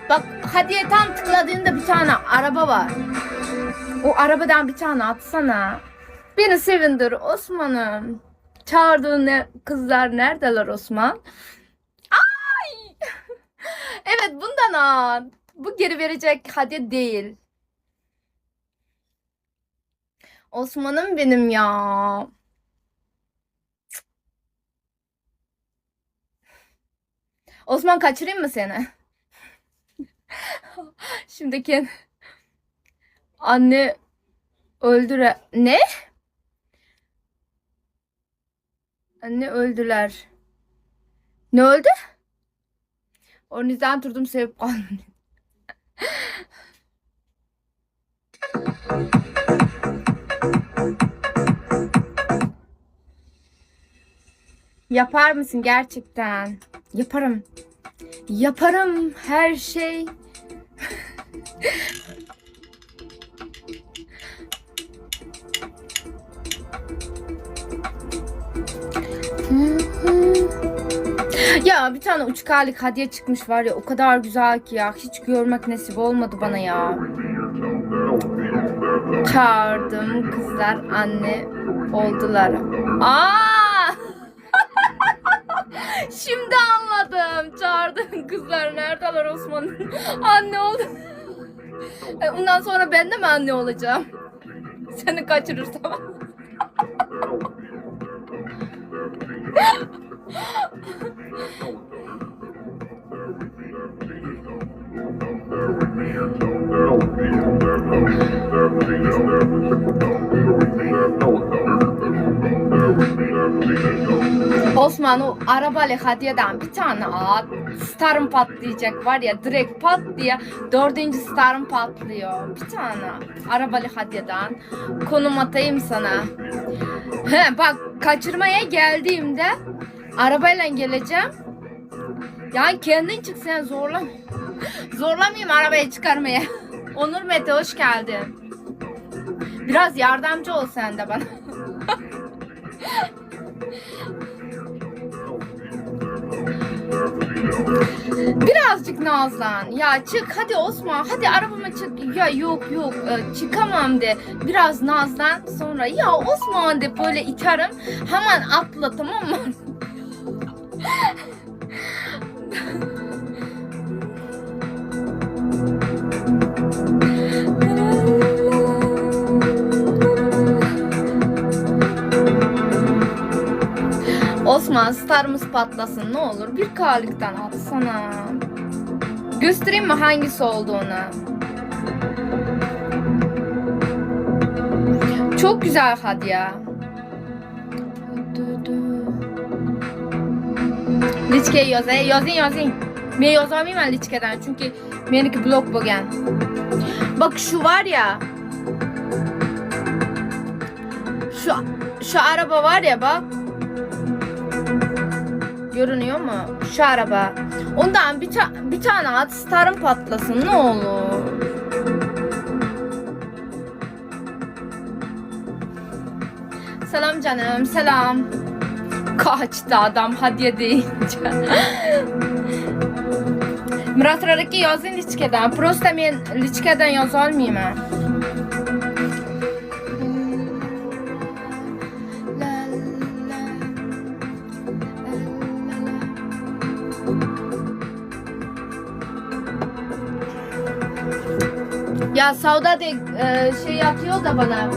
Bak hadiye tam tıkladığında bir tane araba var. O arabadan bir tane atsana. Beni sevindir Osman'ım. Çağırdığın kızlar neredeler Osman? Ay! Evet bundan at. Bu geri verecek hadiye değil. Osman'ım benim ya. Osman kaçırayım mı seni? Şimdiki anne öldüre... Ne? Anne öldüler. Ne öldü? O yüzden durdum sevip kaldım. Yapar mısın gerçekten? Yaparım. Yaparım her şey. Ya bir tane uçuk aylık hediye çıkmış var ya, o kadar güzel ki ya, hiç görmek nasip olmadı bana ya. Çağırdım kızlar anne oldular. Aa! Şimdi anladım. Çağırdığım kızlar neredeler Osman? Anne oldu. Ondan sonra ben de mi anne olacağım? Seni kaçırırsam. Osman o arabalı hediyeden bir tane at. Starım patlayacak var ya, direkt pat diye 4. starım patlıyor. Bir tane arabalı hediyeden konum atayım sana. He bak, kaçırmaya geldiğimde arabayla geleceğim. Yani kendin çık, sen zorlama. Zorlamayayım arabaya çıkarmaya. Onur Mete hoş geldin. Biraz yardımcı ol sen de bana. Birazcık nazlan. Ya çık hadi Osman, hadi arabama çık. Ya yok yok çıkamam de. Biraz nazlan, sonra ya Osman de böyle iterim. Hemen atla, tamam mı? Osman starımız patlasın ne olur. Bir K'lıktan atsana. Göstereyim mi hangisi olduğunu? Çok güzel hadiye. Liçkeyi yazayım. Ben yazamayayım ben liçkeden çünkü benimki blok bogen. Bak şu var ya. Şu araba var ya bak. Görünüyor mu? Şu araba. Ondan bir tane at, starım patlasın ne olur. Selam canım, selam. Kaçtı adam hediye deyince. Murat'raki yazın liçkeden. Prosta ben liçkeden yazalmayayım ha. Ya Sauda de şey atıyor da bana.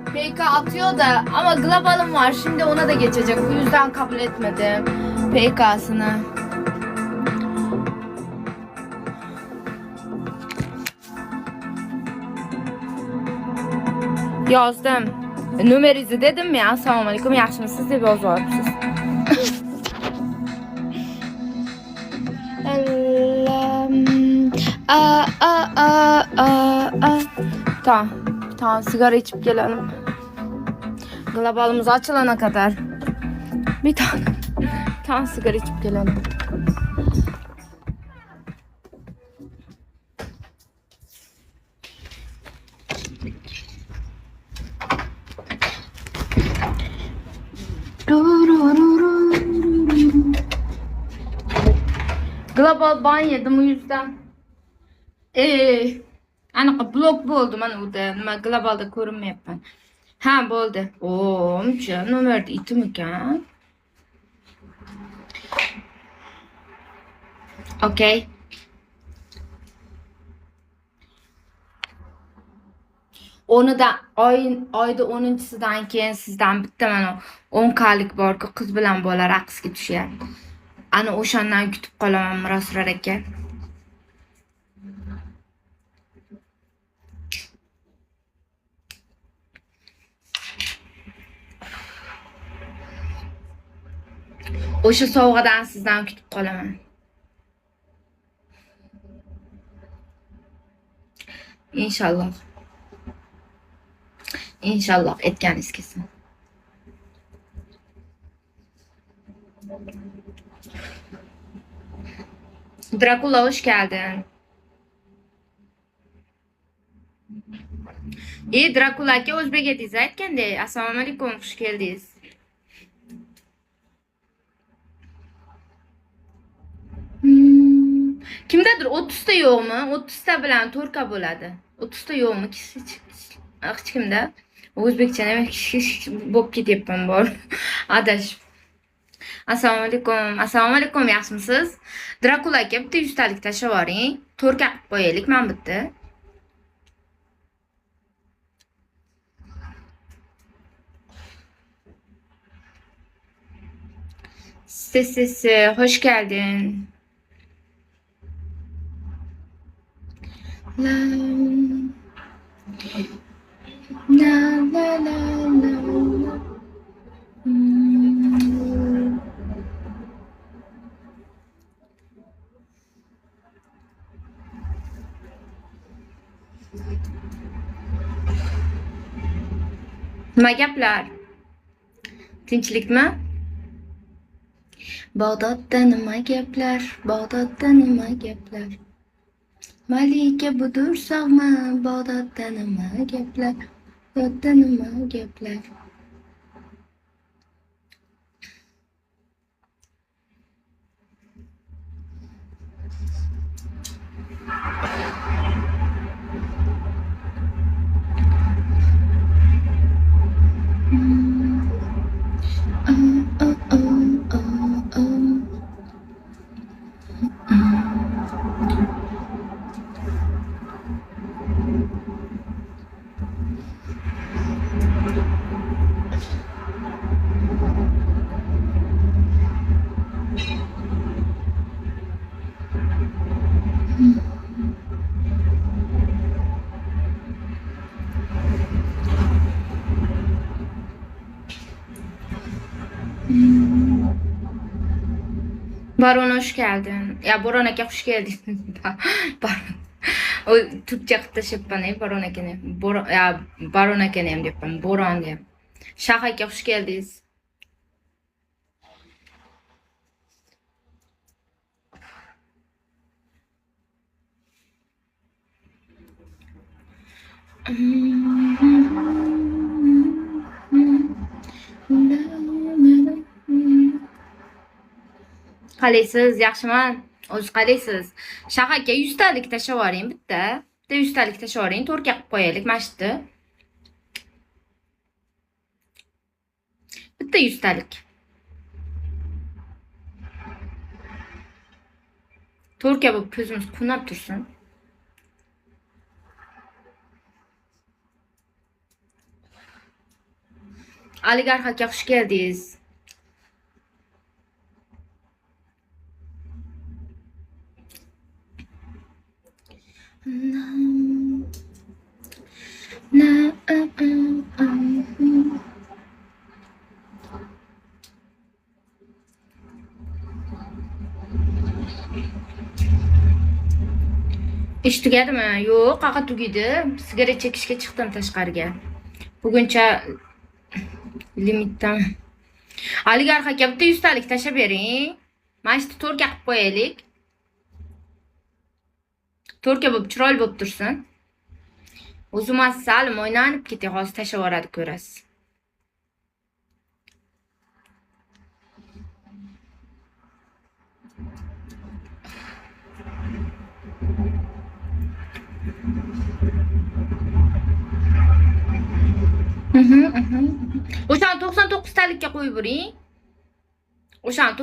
PK atıyor da ama globalım var. Şimdi ona da geçecek. Bu yüzden kabul etmedim PK'sını. Yazdım. Numerizi dedim ya. Assalamu alaikum. Yaxshimisiz deb yozyapsiz. Tamam. Tamam, sigara içip gelelim. Globalımız açılana kadar. Bir tane sigara içip gelelim. Global ban yedim o yüzden. Anaqa blok bo'ldi mana u da. Nima globalda ko'rinmayapman. Ha, bo'ldi. Muncha nomerda itim ekan. Okey. Oyda 10-sidan keyin sizdan bitta mana 10klik borku, qiz bilan bola raqsga tushyapti. Ana o'shandan kutib qolaman Miroslar aka. O'sha sovg'adan sizdan kutib qolaman. İnşallah. İnşallah etganingiz kelsin. Drakula hoş geldin. Drakula aka o'zbek edingiz aytganda. Assalomu alaykum, xush keldingiz. Kimdadir 30ta yo'qmi? 30ta bilan 4ka bo'ladi. 30ta yo'qmi? Hech kimda. O'zbekcha nima bo'lib ketyapman bor. Adashib. Assalomu alaykum. Assalomu alaykum, yaxshimisiz? Drakula aka, bitta 100talik tashlab yuboring. 4ka qilib qo'yaylik, men bitta. Sesi, hoş geldin. La la la la la la. Nima gaplar? Tinchlikmi? Bag'dodda nima gaplar? Bag'dodda nima gaplar? Malika budursaqmi? Bag'dodda nima gaplar? Bag'dodda nima gaplar? Baron hoş geldin. Ya Baron aka hoş geldin. Baron. O Türkçe qilib tashlabman, Baron akani. Ya Baron akani ham deyapman, Boron deyapman. Shah aka hoş geldingiz. Qalaysiz, yaxshiman. O'z qalaysiz? Shah aka 100talik tashlab yuboring bitta. Bitta 100talik tashlab yuboring, 4ga qilib qo'yaylik mana shu yerda. Bitta 100talik. 4ga bo'lib ko'zimiz qunab tursin. Oligarx aka xush keldingiz. Ish tugadimi? Yo'q, qaqa tugadi. Sigaret chekishga chiqdim tashqariga. Buguncha limitdan. Oligarx aka, bitta 100talik tashlab bering. Mana shu 4ga qilib qo'yaylik. 4ga bo'lib chiroyli bo'lib tursin. O'zim salim o'ynanib ketay, hozir tashlab yuboradi, ko'rasiz. O'shani 99 talikka qo'yib yuring. O'shani